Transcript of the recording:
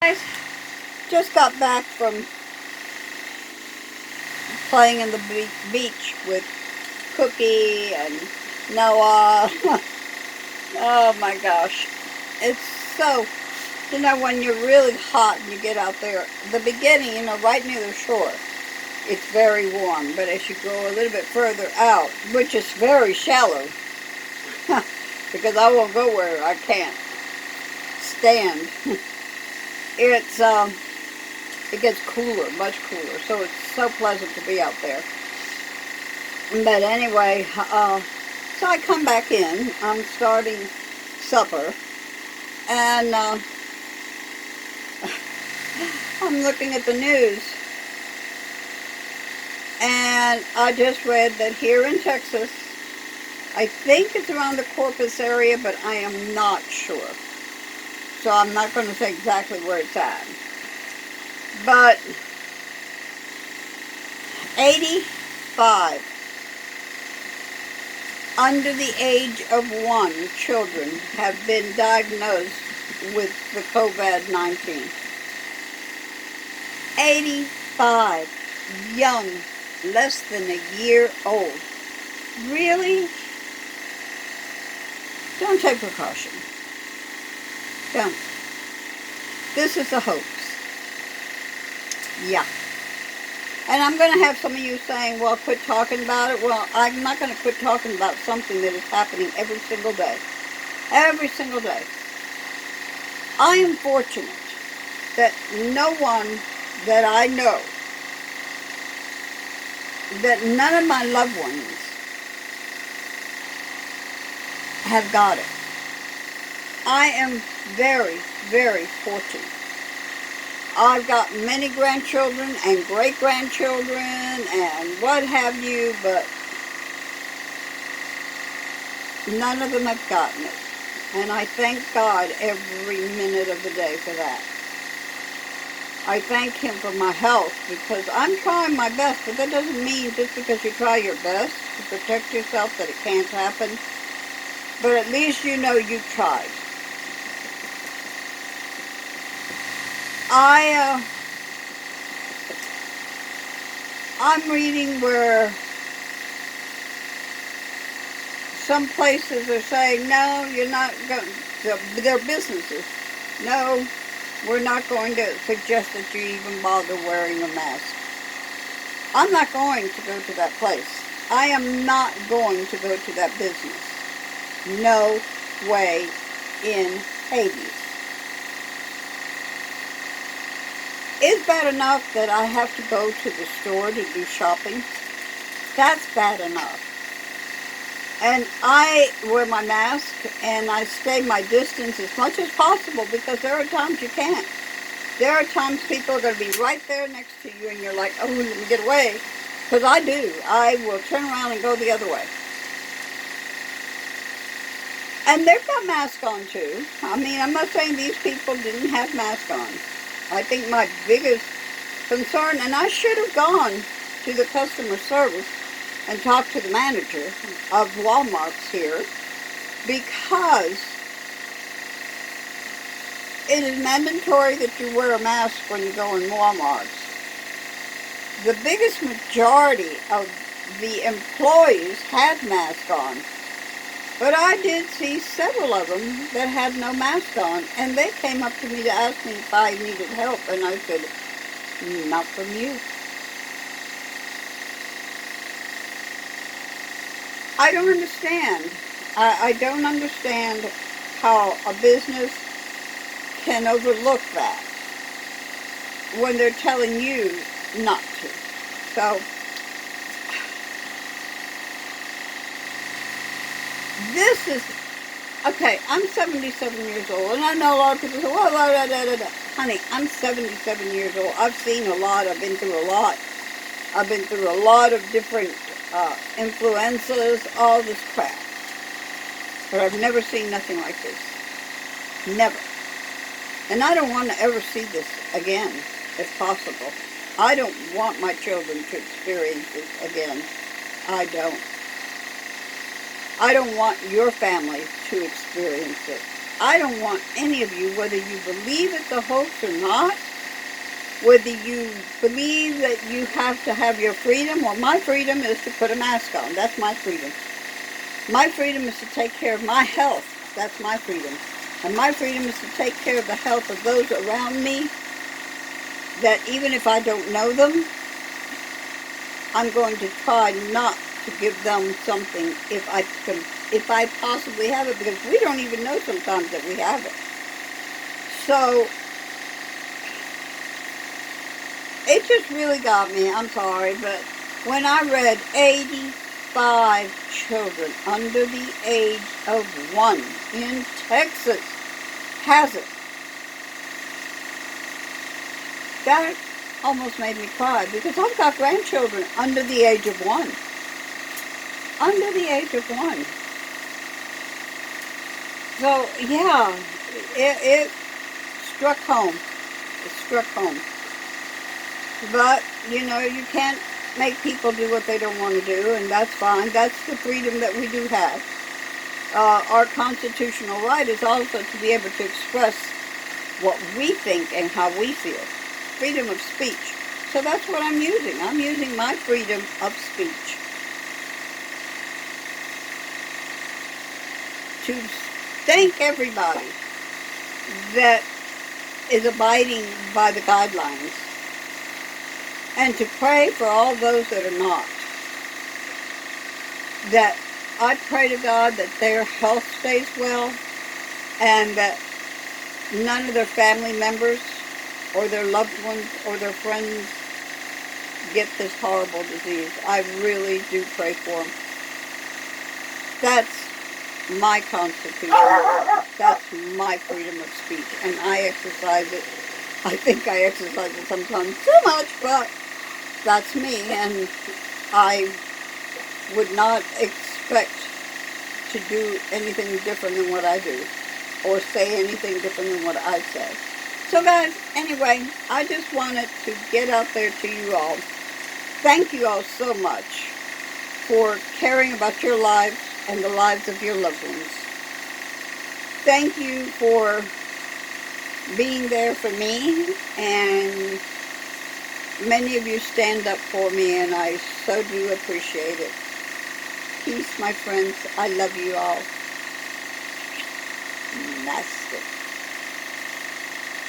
Guys, just got back from playing in the beach with Cookie and Noah. Oh my gosh. It's so, when you're really hot and you get out there, the beginning, right near the shore, it's very warm. But as you go a little bit further out, which is very shallow, because I won't go where I can't stand, it gets cooler, much cooler. So it's so pleasant to be out there. But anyway, so I come back in. I'm starting supper. And I'm looking at the news. And I just read that here in Texas, I think it's around the Corpus area, but I am not sure. So I'm not going to say exactly where it's at. But 85 under the age of 1 children have been diagnosed with the COVID-19. 85 young, less than a year old. Really? Don't take precaution. Don't. This is a hoax. Yeah. And I'm going to have some of you saying, well, quit talking about it. Well, I'm not going to quit talking about something that is happening every single day. Every single day. I am fortunate that no one that I know, that none of my loved ones have got it. I am very, very fortunate. I've got many grandchildren and great-grandchildren and what have you, but none of them have gotten it. And I thank God every minute of the day for that. I thank Him for my health because I'm trying my best, but that doesn't mean just because you try your best to protect yourself that it can't happen. But at least you know you tried. I'm reading where some places are saying, no, you're not going to, their businesses, no, we're not going to suggest that you even bother wearing a mask. I'm not going to go to that place. I am not going to go to that business. No way in Hades. It's bad enough that I have to go to the store to do shopping. That's bad enough. And I wear my mask and I stay my distance as much as possible because there are times you can't. There are times people are going to be right there next to you and you're like, oh, let me get away. Because I do. I will turn around and go the other way. And they've got masks on too. I mean, I'm not saying these people didn't have masks on. I think my biggest concern, and I should have gone to the customer service and talked to the manager of Walmart's here, because it is mandatory that you wear a mask when you go in Walmart's. The biggest majority of the employees had masks on. But I did see several of them that had no mask on, and they came up to me to ask me if I needed help, and I said, not from you. I don't understand. I don't understand how a business can overlook that when they're telling you not to. So, this is, okay, I'm 77 years old, and I know a lot of people say, well, honey, I'm 77 years old. I've seen a lot. I've been through a lot. I've been through a lot of different influenzas, all this crap. But I've never seen nothing like this. Never. And I don't want to ever see this again, if possible. I don't want my children to experience this again. I don't. I don't want your family to experience it. I don't want any of you, whether you believe it's a hoax or not, whether you believe that you have to have your freedom. Well, my freedom is to put a mask on. That's my freedom. My freedom is to take care of my health. That's my freedom. And my freedom is to take care of the health of those around me, that even if I don't know them, I'm going to try not to give them something if I possibly have it, because we don't even know sometimes that we have it. So it just really got me. I'm sorry, but when I read 85 children under the age of 1 in Texas has it, that almost made me cry, because I've got grandchildren under the age of 1. Under the age of 1. So, yeah, it struck home. It struck home. But, you know, you can't make people do what they don't want to do, and that's fine. That's the freedom that we do have. Our constitutional right is also to be able to express what we think and how we feel. Freedom of speech. So that's what I'm using. I'm using my freedom of speech to thank everybody that is abiding by the guidelines, and to pray for all those that are not. That I pray to God that their health stays well, and that none of their family members or their loved ones or their friends get this horrible disease. I really do pray for them. That's my constitution. That's my freedom of speech, and I exercise it. I think I exercise it sometimes too much, but that's me, and I would not expect to do anything different than what I do, or say anything different than what I say. So guys, anyway, I just wanted to get out there to you all. Thank you all so much for caring about your lives and the lives of your loved ones. Thank you for being there for me, and many of you stand up for me, and I so do appreciate it. Peace, my friends. I love you all. Namaste.